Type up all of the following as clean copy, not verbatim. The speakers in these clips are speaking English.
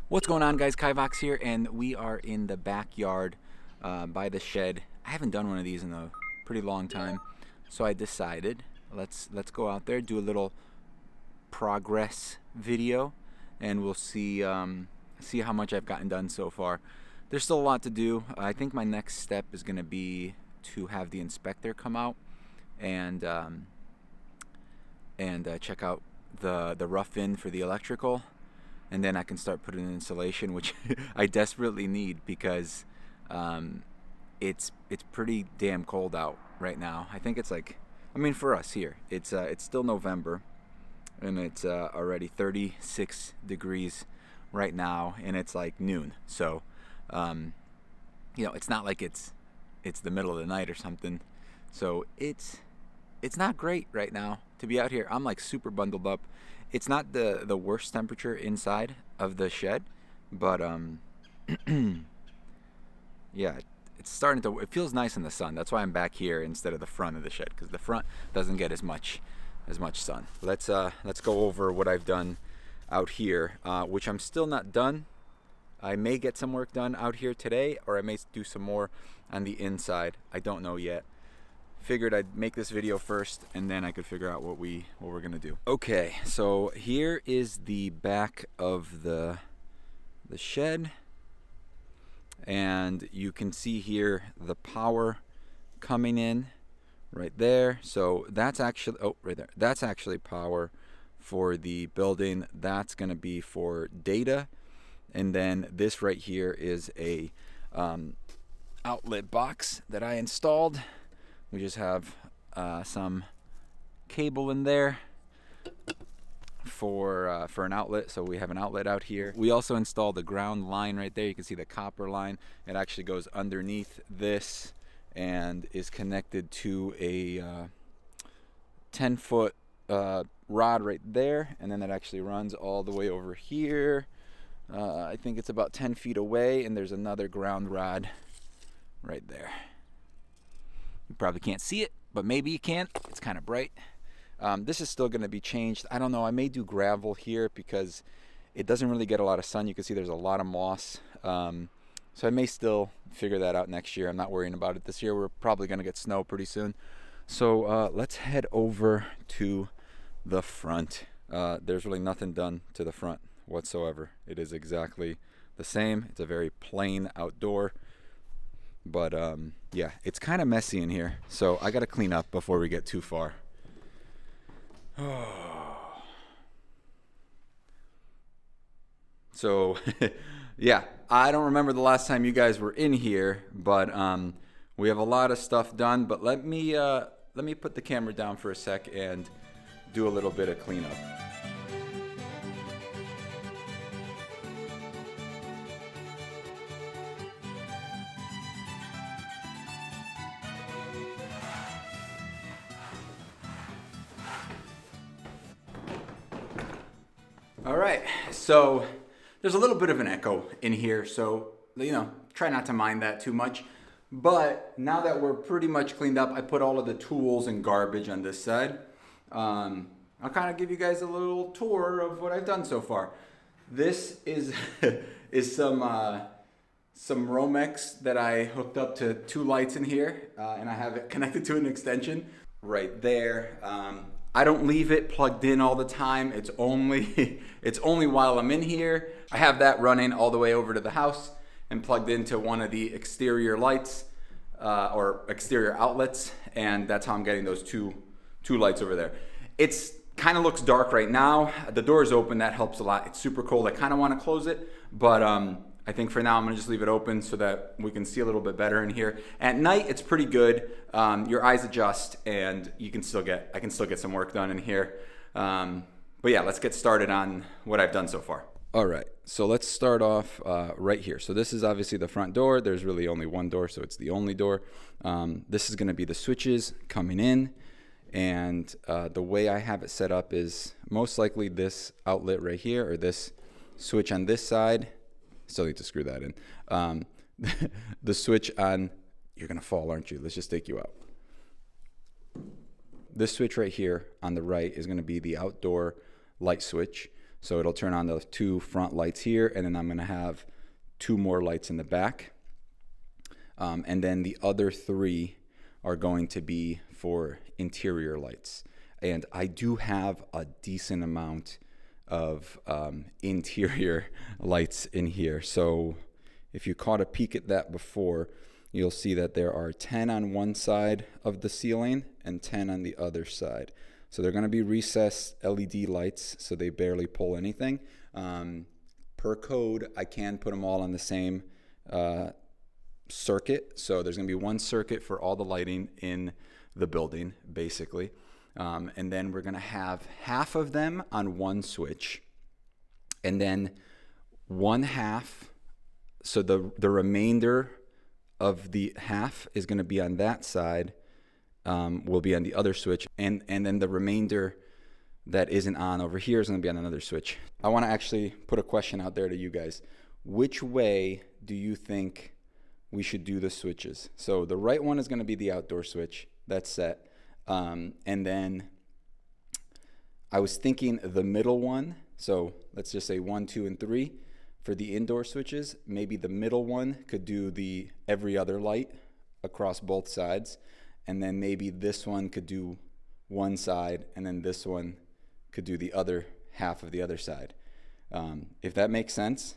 What's going on, guys? Kivox here, and we are in the backyard by the shed. I haven't done one of these in a pretty long time, so I decided let's go out there, do a little progress video, and we'll see see how much I've gotten done so far. There's still a lot to do. I think my next step is going to be to have the inspector come out and check out the rough-in for the electrical, and then I can start putting in insulation, which I desperately need because it's pretty damn cold out right now. I think it's like, I mean, for us here, it's still November, and it's already 36 degrees right now, and it's like noon. So, it's not like it's the middle of the night or something. So it's not great right now to be out here. I'm like super bundled up. It's not the worst temperature inside of the shed, but yeah, it's starting to. It feels nice in the sun. That's why I'm back here instead of the front of the shed, because the front doesn't get as much sun. Let's go over what I've done out here, which I'm still not done. I may get some work done out here today, or I may do some more on the inside. I don't know yet. Figured I'd make this video first, and then I could figure out what we're gonna do. Okay, so here is the back of the shed, and you can see here the power coming in right there. So that's actually, oh, right there, that's actually power for the building. That's gonna be for data, and then this right here is a outlet box that I installed. We just have some cable in there for an outlet, so we have an outlet out here. We also installed the ground line right there. You can see the copper line. It actually goes underneath this and is connected to a 10-foot rod right there, and then that actually runs all the way over here. I think it's about 10 feet away, and there's another ground rod right there. You probably can't see it, but maybe you can. It's kind of bright. This is still going to be changed. I don't know. I may do gravel here because it doesn't really get a lot of sun. You can see there's a lot of moss. So I may still figure that out next year. I'm not worrying about it this year. We're probably going to get snow pretty soon. So let's head over to the front. There's really nothing done to the front whatsoever. It is exactly the same. It's a very plain outdoor. But yeah, it's kind of messy in here, so I gotta clean up before we get too far. So yeah, I don't remember the last time you guys were in here, but we have a lot of stuff done. But let me put the camera down for a sec and do a little bit of cleanup. All right, so there's a little bit of an echo in here, so try not to mind that too much. But now that we're pretty much cleaned up, I put all of the tools and garbage on this side. I'll kind of give you guys a little tour of what I've done so far. This is some Romex that I hooked up to 2 lights in here, and I have it connected to an extension right there. I don't leave it plugged in all the time. It's only while I'm in here. I have that running all the way over to the house and plugged into one of the exterior lights or exterior outlets, and that's how I'm getting those two lights over there. It's kind of looks dark right now. The door is open. That helps a lot. It's super cold. I kind of want to close it, but I think for now I'm gonna just leave it open so that we can see a little bit better in here. At night it's pretty good. Your eyes adjust, and I can still get some work done in here. But yeah, let's get started on what I've done so far. All right, so let's start off right here. So this is obviously the front door. There's really only one door, so it's the only door. This is gonna be the switches coming in, and the way I have it set up is most likely this outlet right here, or this switch on this side. Still need to screw that in. The switch on, you're gonna fall, aren't you? Let's just take you out. This switch right here on the right is gonna be the outdoor light switch. So it'll turn on the 2 front lights here, and then I'm gonna have 2 more lights in the back. And then the other 3 are going to be for interior lights. And I do have a decent amount of interior lights in here. So if you caught a peek at that before, you'll see that there are 10 on one side of the ceiling and 10 on the other side. So they're going to be recessed LED lights, so they barely pull anything. Per code, I can put them all on the same circuit. So there's going to be one circuit for all the lighting in the building, basically. And then we're going to have half of them on one switch, and then one half, so the remainder of the half is going to be on that side, will be on the other switch, and then the remainder that isn't on over here is going to be on another switch. I want to actually put a question out there to you guys. Which way do you think we should do the switches? So the right one is going to be the outdoor switch. That's set. And then I was thinking the middle one, so let's just say 1, 2, and 3 for the indoor switches. Maybe the middle one could do the every other light across both sides, and then maybe this one could do one side, and then this one could do the other half of the other side. If that makes sense,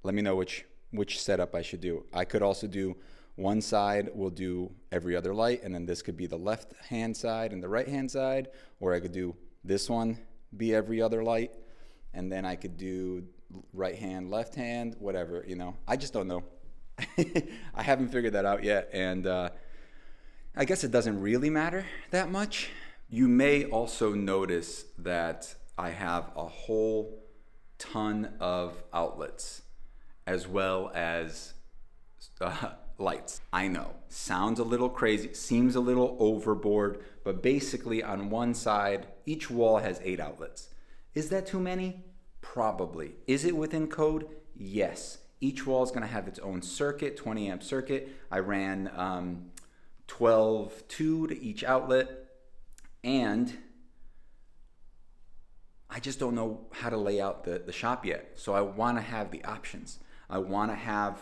let me know which setup I should do. I could also do one side will do every other light, and then this could be the left hand side and the right hand side, or I could do this one be every other light, and then I could do right hand, left hand, whatever, you know. I just don't know. I haven't figured that out yet, and I guess it doesn't really matter that much. You may also notice that I have a whole ton of outlets as well as lights. I know, sounds a little crazy, seems a little overboard, but basically on one side, each wall has 8 outlets. Is that too many? Probably. Is it within code? Yes. Each wall is going to have its own circuit, 20 amp circuit. I ran 12.2 to each outlet, and I just don't know how to lay out the shop yet. So I want to have the options. I want to have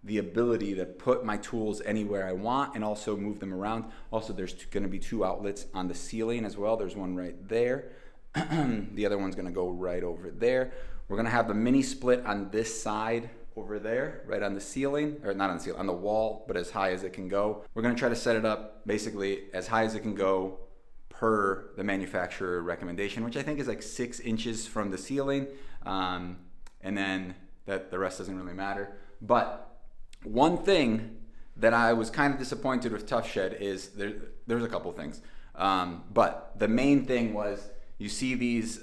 the ability to put my tools anywhere I want and also move them around. Also, there's going to be 2 outlets on the ceiling as well. There's one right there. The other one's going to go right over there. We're going to have the mini split on this side over there, right on the ceiling, or not on the ceiling, on the wall, but as high as it can go. We're going to try to set it up basically as high as it can go per the manufacturer recommendation, which I think is like 6 inches from the ceiling. And then the rest doesn't really matter. But one thing that I was kind of disappointed with Tough Shed is there's a couple things. But the main thing was, you see these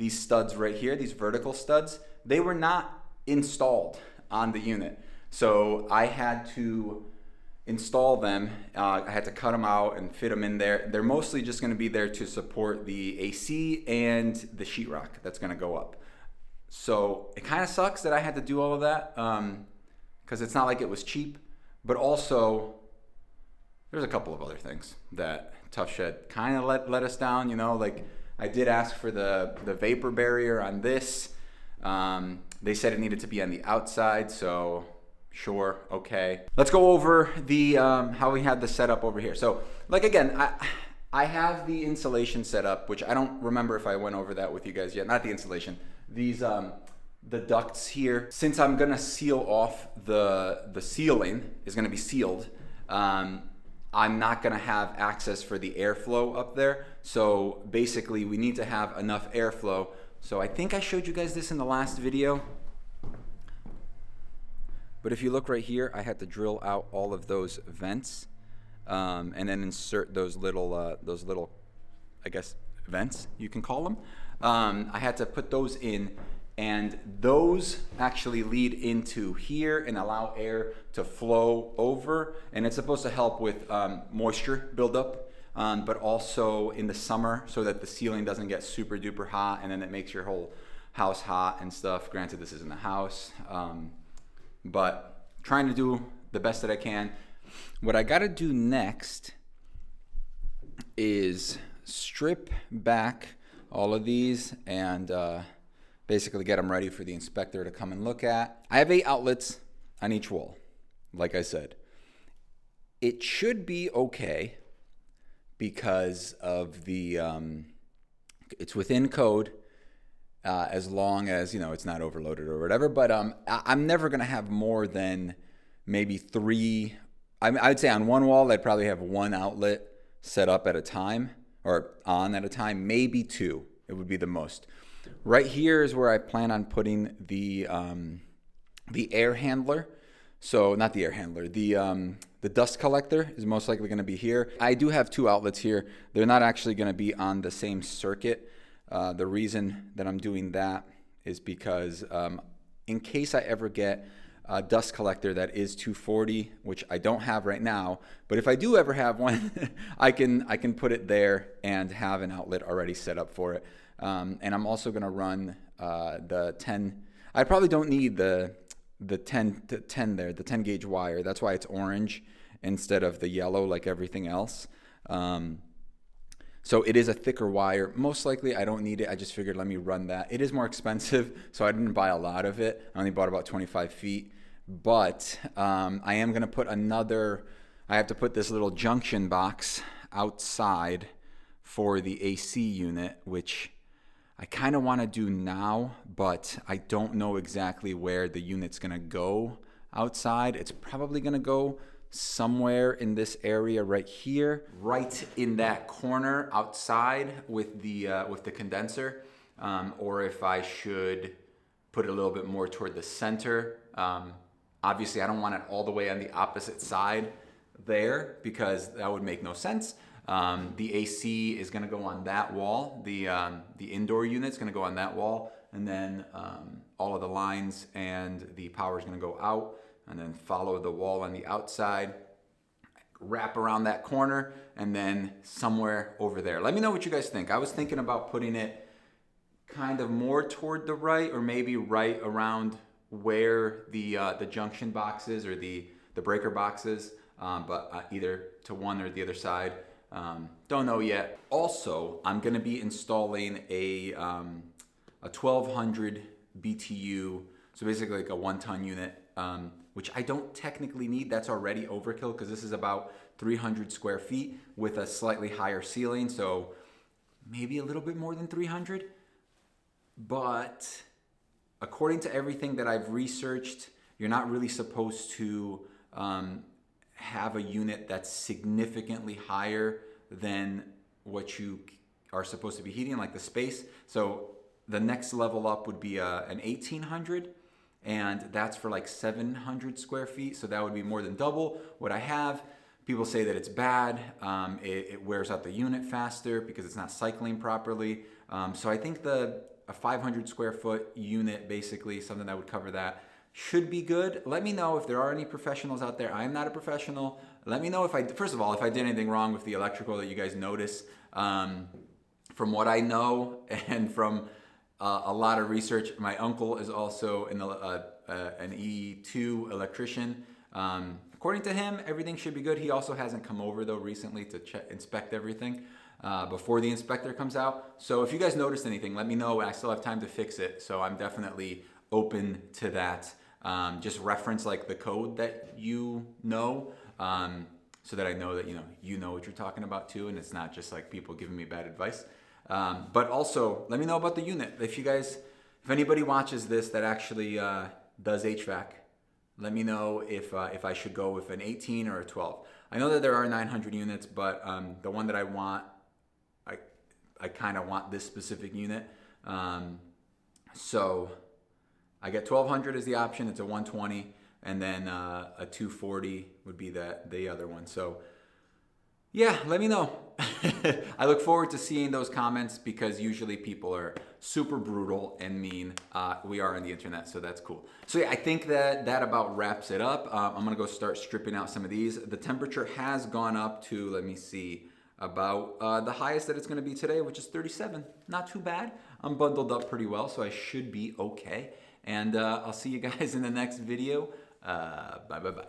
studs right here, these vertical studs, they were not installed on the unit. So I had to install them. I had to cut them out and fit them in there. They're mostly just going to be there to support the AC and the sheetrock that's going to go up. So it kind of sucks that I had to do all of that, because it's not like it was cheap, but also there's a couple of other things that Tough Shed kind of let us down, you know, like I did ask for the vapor barrier on this. They said it needed to be on the outside, so sure, okay. Let's go over the how we had the setup over here. So like again, I have the insulation set up, which I don't remember if I went over that with you guys yet. Not the insulation. These the ducts here. Since I'm gonna seal off the ceiling is gonna be sealed, I'm not gonna have access for the airflow up there. So basically we need to have enough airflow. So I think I showed you guys this in the last video. But if you look right here, I had to drill out all of those vents and then insert those little, I guess, vents, you can call them. I had to put those in, and those actually lead into here and allow air to flow over, and it's supposed to help with moisture buildup, but also in the summer so that the ceiling doesn't get super duper hot and then it makes your whole house hot and stuff. Granted, this isn't a house, but trying to do the best that I can. What I gotta do next is strip back all of these, and basically get them ready for the inspector to come and look at. I have 8 outlets on each wall, like I said. It should be okay because of the, it's within code, as long as, it's not overloaded or whatever, but I'm never gonna have more than maybe 3. I'd say on one wall, I'd probably have 1 outlet set up at a time, or on at a time, maybe 2, it would be the most. Right here is where I plan on putting the air handler. So not the air handler, the dust collector is most likely going to be here. I do have 2 outlets here. They're not actually going to be on the same circuit. The reason that I'm doing that is because in case I ever get a dust collector that is 240, which I don't have right now, but if I do ever have one, I can put it there and have an outlet already set up for it. And I'm also going to run the 10. I probably don't need the 10 there, the 10 gauge wire. That's why it's orange instead of the yellow like everything else. So it is a thicker wire. Most likely I don't need it. I just figured let me run that. It is more expensive, so I didn't buy a lot of it. I only bought about 25 feet. But I am going to put I have to put this little junction box outside for the AC unit, which I kind of want to do now, but I don't know exactly where the unit's going to go outside. It's probably going to go somewhere in this area right here, right in that corner outside with the condenser, or if I should put it a little bit more toward the center. Obviously, I don't want it all the way on the opposite side there because that would make no sense. The AC is going to go on that wall. The indoor unit's going to go on that wall, and then all of the lines and the power is going to go out, and then follow the wall on the outside, wrap around that corner, and then somewhere over there. Let me know what you guys think. I was thinking about putting it kind of more toward the right, or maybe right around where the junction box is, or the breaker box is, but either to one or the other side. Don't know yet. Also, I'm going to be installing a 1200 BTU, so basically like a 1-ton unit, which I don't technically need. That's already overkill because this is about 300 square feet with a slightly higher ceiling, so maybe a little bit more than 300. But according to everything that I've researched, you're not really supposed to have a unit that's significantly higher than what you are supposed to be heating, like the space. So the next level up would be an 1800, and that's for like 700 square feet. So that would be more than double what I have. People say that it's bad. It wears out the unit faster because it's not cycling properly. So I think a 500 square foot unit, basically something that would cover that, should be good. Let me know if there are any professionals out there. I am not a professional. Let me know first of all, if I did anything wrong with the electrical that you guys notice. From what I know and from a lot of research, my uncle is also an E2 electrician. According to him, everything should be good. He also hasn't come over though recently to inspect everything before the inspector comes out. So if you guys noticed anything, let me know. I still have time to fix it. So I'm definitely open to that. Just reference like the code that you know, so that I know that you know what you're talking about too, and it's not just like people giving me bad advice. But also let me know about the unit. If anybody watches this that actually does HVAC, let me know if I should go with an 18 or a 12. I know that there are 900 units, but the one that I want, I kind of want this specific unit. So I get 1200 as the option. It's a 120, and then a 240 would be the other one. So yeah, let me know. I look forward to seeing those comments because usually people are super brutal and mean. We are on the internet, so that's cool. So yeah, I think that about wraps it up. I'm gonna go start stripping out some of these. The temperature has gone up to, let me see, about the highest that it's gonna be today, which is 37. Not too bad. I'm bundled up pretty well, so I should be okay. And I'll see you guys in the next video. Bye.